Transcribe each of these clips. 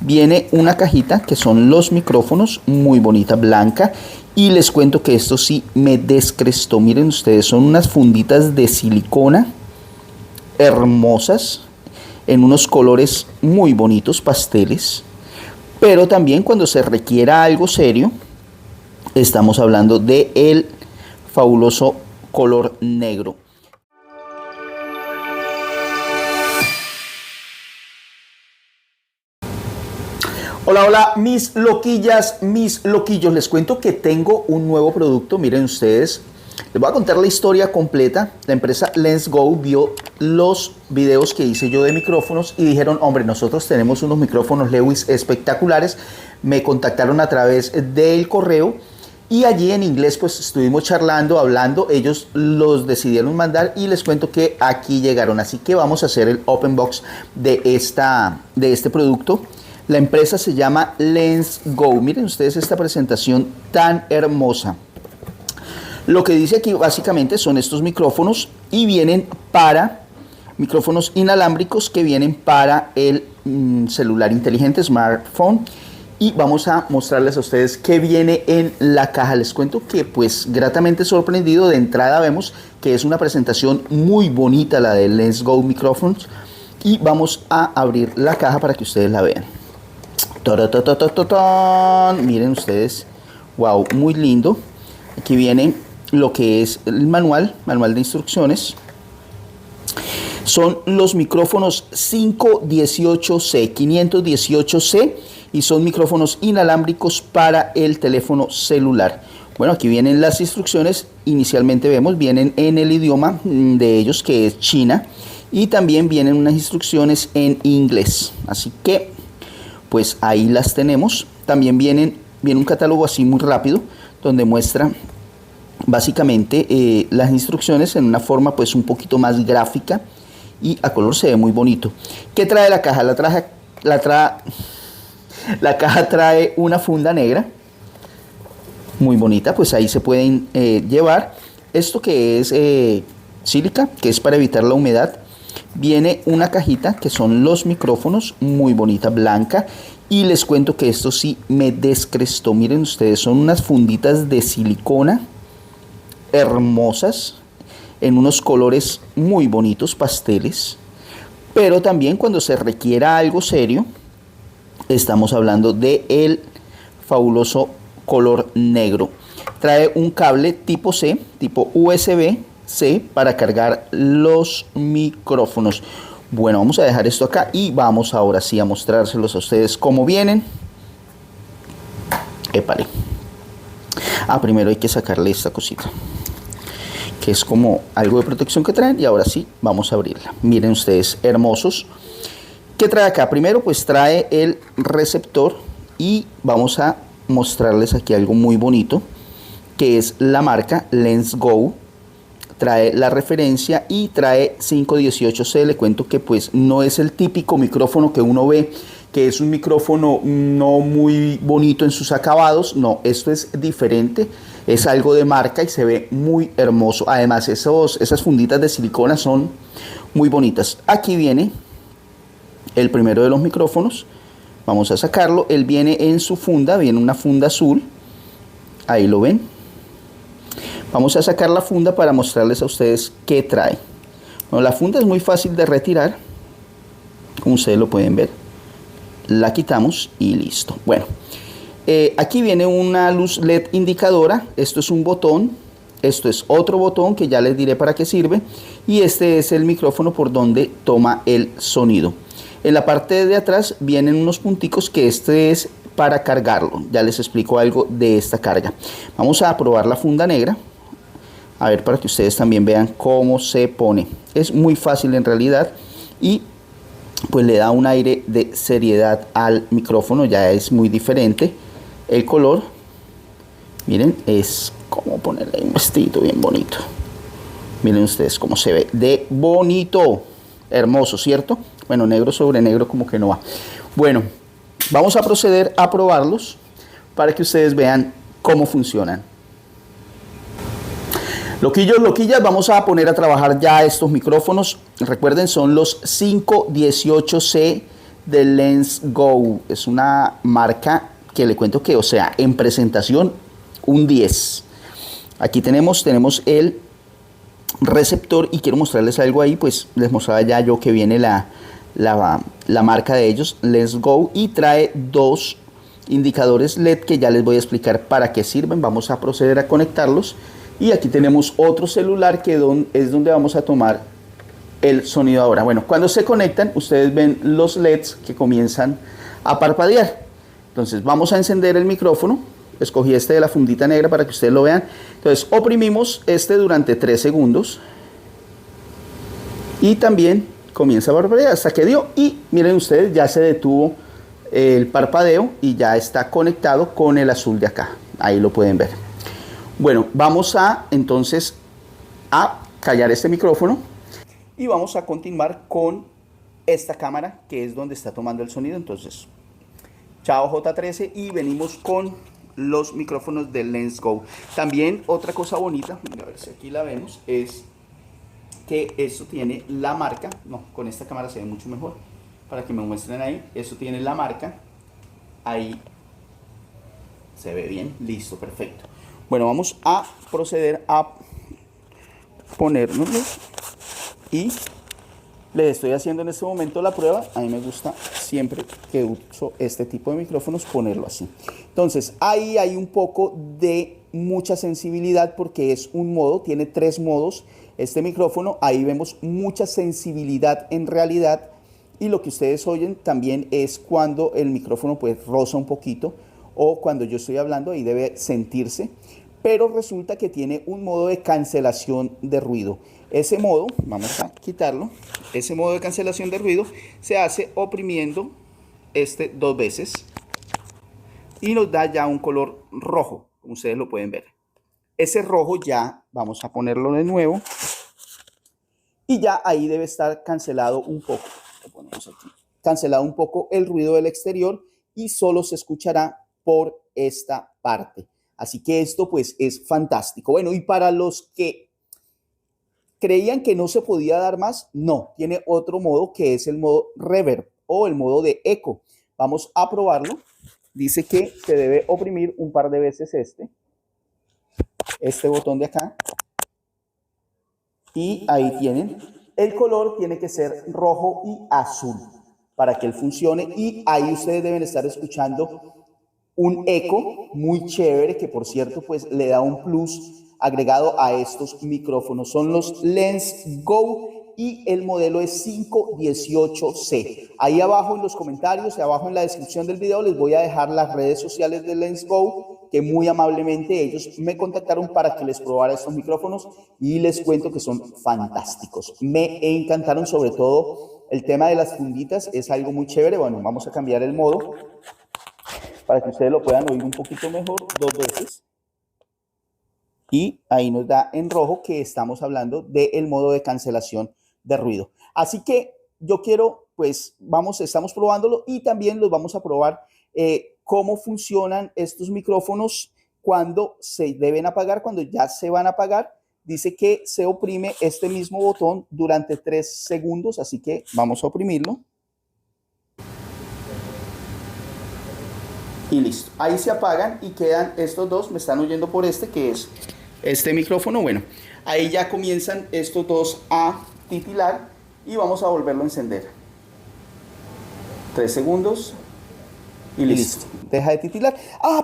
Viene una cajita que son los micrófonos, muy bonita, blanca. Y les cuento que esto sí me descrestó. Miren ustedes, son unas funditas de silicona hermosas, en unos colores muy bonitos, pasteles. Pero también cuando se requiera algo serio, estamos hablando de el fabuloso color negro. Hola, hola, mis loquillas, mis loquillos. Les cuento que tengo un nuevo producto. Miren ustedes, les voy a contar la historia completa. La empresa LensGo vio los videos que hice yo de micrófonos y dijeron, hombre, nosotros tenemos unos micrófonos Lewis espectaculares. Me contactaron a través del correo y allí en inglés pues estuvimos charlando, hablando. Ellos los decidieron mandar y les cuento que aquí llegaron. Así que vamos a hacer el open box de este producto. La empresa se llama LensGo. Miren ustedes esta presentación tan hermosa. Lo que dice aquí básicamente son estos micrófonos y vienen para micrófonos inalámbricos que vienen para el celular inteligente, smartphone. Y vamos a mostrarles a ustedes qué viene en la caja. Les cuento que pues gratamente sorprendido. De entrada vemos que es una presentación muy bonita la de LensGo Microphones. Y vamos a abrir la caja para que ustedes la vean. Miren ustedes, wow, muy lindo. Aquí viene lo que es el manual de instrucciones. Son los micrófonos 518C y son micrófonos inalámbricos para el teléfono celular. Bueno, aquí vienen las instrucciones. Inicialmente vemos, vienen en el idioma de ellos, que es China, y también vienen unas instrucciones en inglés. Así que pues ahí las tenemos. También viene un catálogo así muy rápido donde muestra básicamente las instrucciones en una forma pues un poquito más gráfica y a color. Se ve muy bonito. ¿Qué trae la caja? La caja trae una funda negra muy bonita, pues ahí se pueden llevar esto que es sílica, que es para evitar la humedad. Viene una cajita que son los micrófonos, muy bonita, blanca. Y les cuento que esto sí me descrestó. Miren ustedes, son unas funditas de silicona hermosas, en unos colores muy bonitos, pasteles. Pero también cuando se requiera algo serio, estamos hablando de el fabuloso color negro. Trae un cable tipo C, tipo USB-C, para cargar los micrófonos. Bueno, vamos a dejar esto acá y vamos ahora sí a mostrárselos a ustedes cómo vienen. Épale. Primero hay que sacarle esta cosita, que es como algo de protección que traen, y ahora sí vamos a abrirla. Miren ustedes, hermosos. ¿Qué trae acá? Primero pues trae el receptor y vamos a mostrarles aquí algo muy bonito, que es la marca LensGo. Trae la referencia y trae 518C. Le cuento que pues no es el típico micrófono que uno ve, que es un micrófono no muy bonito en sus acabados. No, esto es diferente, es algo de marca y se ve muy hermoso. Además esas funditas de silicona son muy bonitas. Aquí viene el primero de los micrófonos. Vamos a sacarlo. Él viene en su funda, viene una funda azul. Ahí lo ven. Vamos a sacar la funda para mostrarles a ustedes qué trae. Bueno, la funda es muy fácil de retirar, como ustedes lo pueden ver. La quitamos y listo. Bueno, aquí viene una luz LED indicadora. Esto es un botón. Esto es otro botón que ya les diré para qué sirve. Y este es el micrófono por donde toma el sonido. En la parte de atrás vienen unos punticos, que este es para cargarlo. Ya les explico algo de esta carga. Vamos a probar la funda negra. A ver, para que ustedes también vean cómo se pone. Es muy fácil en realidad y pues le da un aire de seriedad al micrófono. Ya es muy diferente el color. Miren, es como ponerle un vestido bien bonito. Miren ustedes cómo se ve de bonito. Hermoso, ¿cierto? Bueno, negro sobre negro como que no va. Bueno, vamos a proceder a probarlos para que ustedes vean cómo funcionan. Loquillos, loquillas, vamos a poner a trabajar ya estos micrófonos. Recuerden, son los 518C de Lens Go. Es una marca que le cuento que, o sea, en presentación, un 10. Aquí tenemos el receptor y quiero mostrarles algo ahí, pues les mostraba ya yo que viene la marca de ellos, Lens Go, y trae dos indicadores LED que ya les voy a explicar para qué sirven. Vamos a proceder a conectarlos y aquí tenemos otro celular que es donde vamos a tomar el sonido ahora. Bueno, cuando se conectan ustedes ven los LEDs que comienzan a parpadear. Entonces vamos a encender el micrófono. Escogí este de la fundita negra para que ustedes lo vean. Entonces oprimimos este durante 3 segundos y también comienza a parpadear hasta que dio, y miren ustedes, ya se detuvo el parpadeo y ya está conectado con el azul de acá. Ahí lo pueden ver. Bueno, vamos a entonces a callar este micrófono y vamos a continuar con esta cámara que es donde está tomando el sonido. Entonces, chao J13, y venimos con los micrófonos de Lens Go. También otra cosa bonita, a ver si aquí la vemos, es que esto tiene la marca. No, con esta cámara se ve mucho mejor, para que me muestren ahí. Esto tiene la marca, ahí se ve bien, listo, perfecto. Bueno, vamos a proceder a ponérnoslo y les estoy haciendo en este momento la prueba. A mí me gusta siempre que uso este tipo de micrófonos ponerlo así. Entonces ahí hay un poco de mucha sensibilidad porque es un modo, tiene 3 modos este micrófono. Ahí vemos mucha sensibilidad en realidad, y lo que ustedes oyen también es cuando el micrófono pues roza un poquito o cuando yo estoy hablando, ahí debe sentirse. Pero resulta que tiene un modo de cancelación de ruido. Ese modo, vamos a quitarlo, ese modo de cancelación de ruido se hace oprimiendo este 2 veces y nos da ya un color rojo, como ustedes lo pueden ver. Ese rojo ya vamos a ponerlo de nuevo y ya ahí debe estar cancelado un poco. Lo ponemos aquí. Cancelado un poco el ruido del exterior y solo se escuchará por esta parte. Así que esto pues es fantástico. Bueno, y para los que creían que no se podía dar más, no, tiene otro modo que es el modo reverb o el modo de eco. Vamos a probarlo. Dice que se debe oprimir un par de veces este botón de acá. Y ahí tienen. El color tiene que ser rojo y azul para que él funcione, y ahí ustedes deben estar escuchando un eco muy chévere que, por cierto, pues le da un plus agregado a estos micrófonos. Son los Lens Go y el modelo es 518C. Ahí abajo en los comentarios y abajo en la descripción del video les voy a dejar las redes sociales de Lens Go, que muy amablemente ellos me contactaron para que les probara estos micrófonos, y les cuento que son fantásticos. Me encantaron, sobre todo el tema de las funditas, es algo muy chévere. Bueno, vamos a cambiar el modo para que ustedes lo puedan oír un poquito mejor 2 veces. Y ahí nos da en rojo que estamos hablando del modo de cancelación de ruido. Así que yo quiero, pues, estamos probándolo y también los vamos a probar cómo funcionan estos micrófonos cuando se deben apagar, cuando ya se van a apagar. Dice que se oprime este mismo botón durante 3 segundos, así que vamos a oprimirlo. Y listo, ahí se apagan y quedan estos dos. Me están oyendo por este, que es este micrófono. Bueno, ahí ya comienzan estos dos a titilar y vamos a volverlo a encender. 3 segundos y listo. Deja de titilar.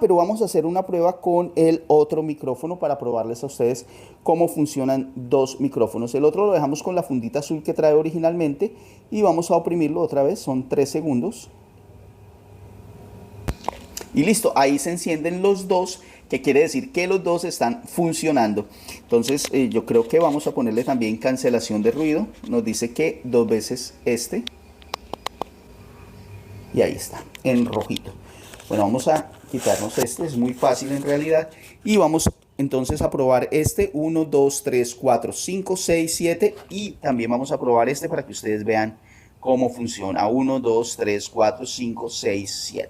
Pero vamos a hacer una prueba con el otro micrófono para probarles a ustedes cómo funcionan 2 micrófonos. El otro lo dejamos con la fundita azul que trae originalmente y vamos a oprimirlo otra vez. Son 3 segundos. Y listo, ahí se encienden los dos, que quiere decir que los dos están funcionando. Entonces yo creo que vamos a ponerle también cancelación de ruido. Nos dice que 2 veces este. Y ahí está, en rojito. Bueno, vamos a quitarnos este, es muy fácil en realidad. Y vamos entonces a probar este, 1, 2, 3, 4, 5, 6, 7. Y también vamos a probar este para que ustedes vean cómo funciona. 1, 2, 3, 4, 5, 6, 7.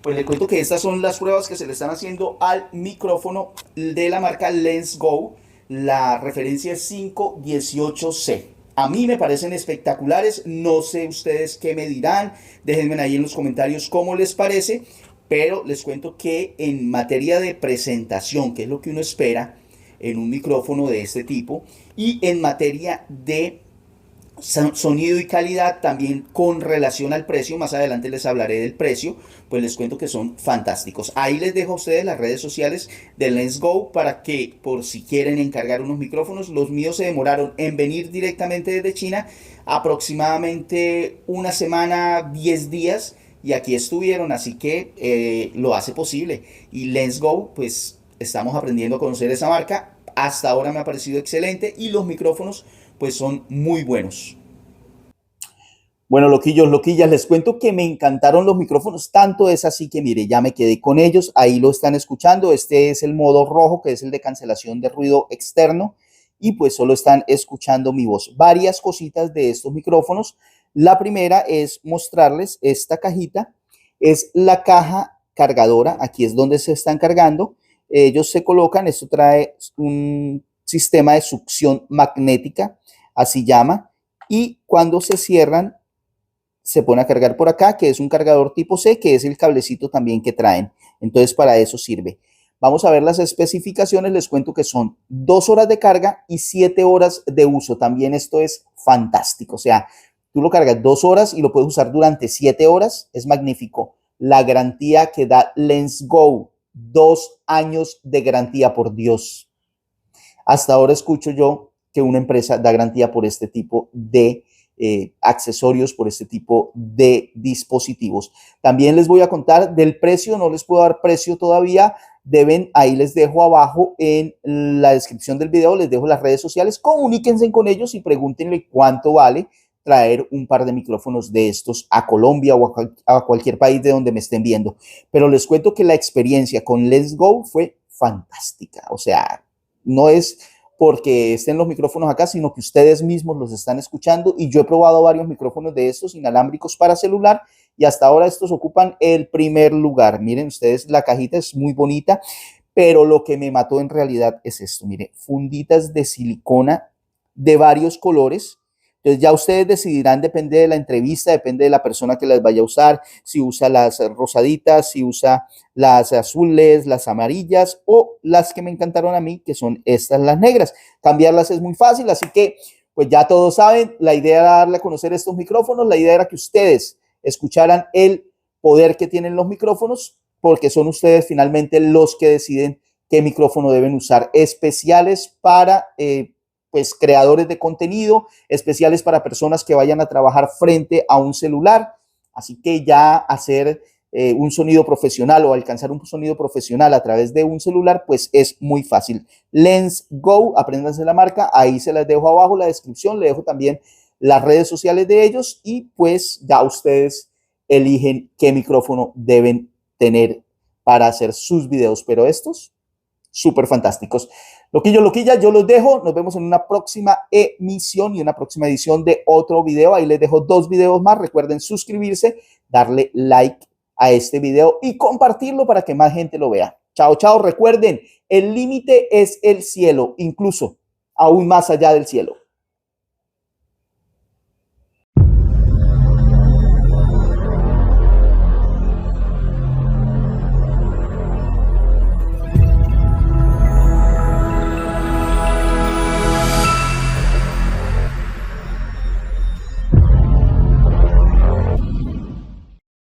Pues le cuento que estas son las pruebas que se le están haciendo al micrófono de la marca Lens Go. La referencia es 518C. A mí me parecen espectaculares, no sé ustedes qué me dirán, déjenme ahí en los comentarios cómo les parece, pero les cuento que en materia de presentación, que es lo que uno espera en un micrófono de este tipo, y en materia de sonido y calidad también con relación al precio, más adelante les hablaré del precio, pues les cuento que son fantásticos. Ahí les dejo a ustedes las redes sociales de Lensgo para que por si quieren encargar unos micrófonos. Los míos se demoraron en venir directamente desde China aproximadamente una semana, 10 días, y aquí estuvieron, así que lo hace posible. Y Lensgo, pues estamos aprendiendo a conocer esa marca. Hasta ahora me ha parecido excelente y los micrófonos pues son muy buenos. Bueno, loquillos, loquillas, les cuento que me encantaron los micrófonos, tanto es así que mire, ya me quedé con ellos, ahí lo están escuchando, este es el modo rojo, que es el de cancelación de ruido externo, y pues solo están escuchando mi voz. Varias cositas de estos micrófonos. La primera es mostrarles esta cajita, es la caja cargadora, aquí es donde se están cargando, ellos se colocan, esto trae un sistema de succión magnética, así llama, y cuando se cierran, se pone a cargar por acá, que es un cargador tipo C, que es el cablecito también que traen. Entonces, para eso sirve. Vamos a ver las especificaciones. Les cuento que son 2 horas de carga y 7 horas de uso. También esto es fantástico. O sea, tú lo cargas 2 horas y lo puedes usar durante 7 horas. Es magnífico. La garantía que da Lensgo, 2 años de garantía, por Dios. Hasta ahora escucho yo que una empresa da garantía por este tipo de accesorios, por este tipo de dispositivos. También les voy a contar del precio, no les puedo dar precio todavía, ahí les dejo abajo en la descripción del video, les dejo las redes sociales, comuníquense con ellos y pregúntenle cuánto vale traer un par de micrófonos de estos a Colombia o a cualquier país de donde me estén viendo. Pero les cuento que la experiencia con Lensgo fue fantástica, o sea, no es porque estén los micrófonos acá, sino que ustedes mismos los están escuchando, y yo he probado varios micrófonos de estos inalámbricos para celular y hasta ahora estos ocupan el primer lugar. Miren ustedes, la cajita es muy bonita, pero lo que me mató en realidad es esto, miren, funditas de silicona de varios colores. Entonces ya ustedes decidirán, depende de la entrevista, depende de la persona que las vaya a usar, si usa las rosaditas, si usa las azules, las amarillas o las que me encantaron a mí, que son estas, las negras. Cambiarlas es muy fácil, así que pues ya todos saben, la idea era darle a conocer estos micrófonos, la idea era que ustedes escucharan el poder que tienen los micrófonos, porque son ustedes finalmente los que deciden qué micrófono deben usar, especiales para pues creadores de contenido, especiales para personas que vayan a trabajar frente a un celular. Así que ya hacer un sonido profesional o alcanzar un sonido profesional a través de un celular, pues es muy fácil. Lensgo, apréndanse la marca, ahí se las dejo abajo la descripción, le dejo también las redes sociales de ellos y pues ya ustedes eligen qué micrófono deben tener para hacer sus videos, pero estos súper fantásticos. Loquillos, loquillas, yo los dejo. Nos vemos en una próxima emisión y una próxima edición de otro video. Ahí les dejo 2 videos más. Recuerden suscribirse, darle like a este video y compartirlo para que más gente lo vea. Chao, chao. Recuerden, el límite es el cielo, incluso aún más allá del cielo.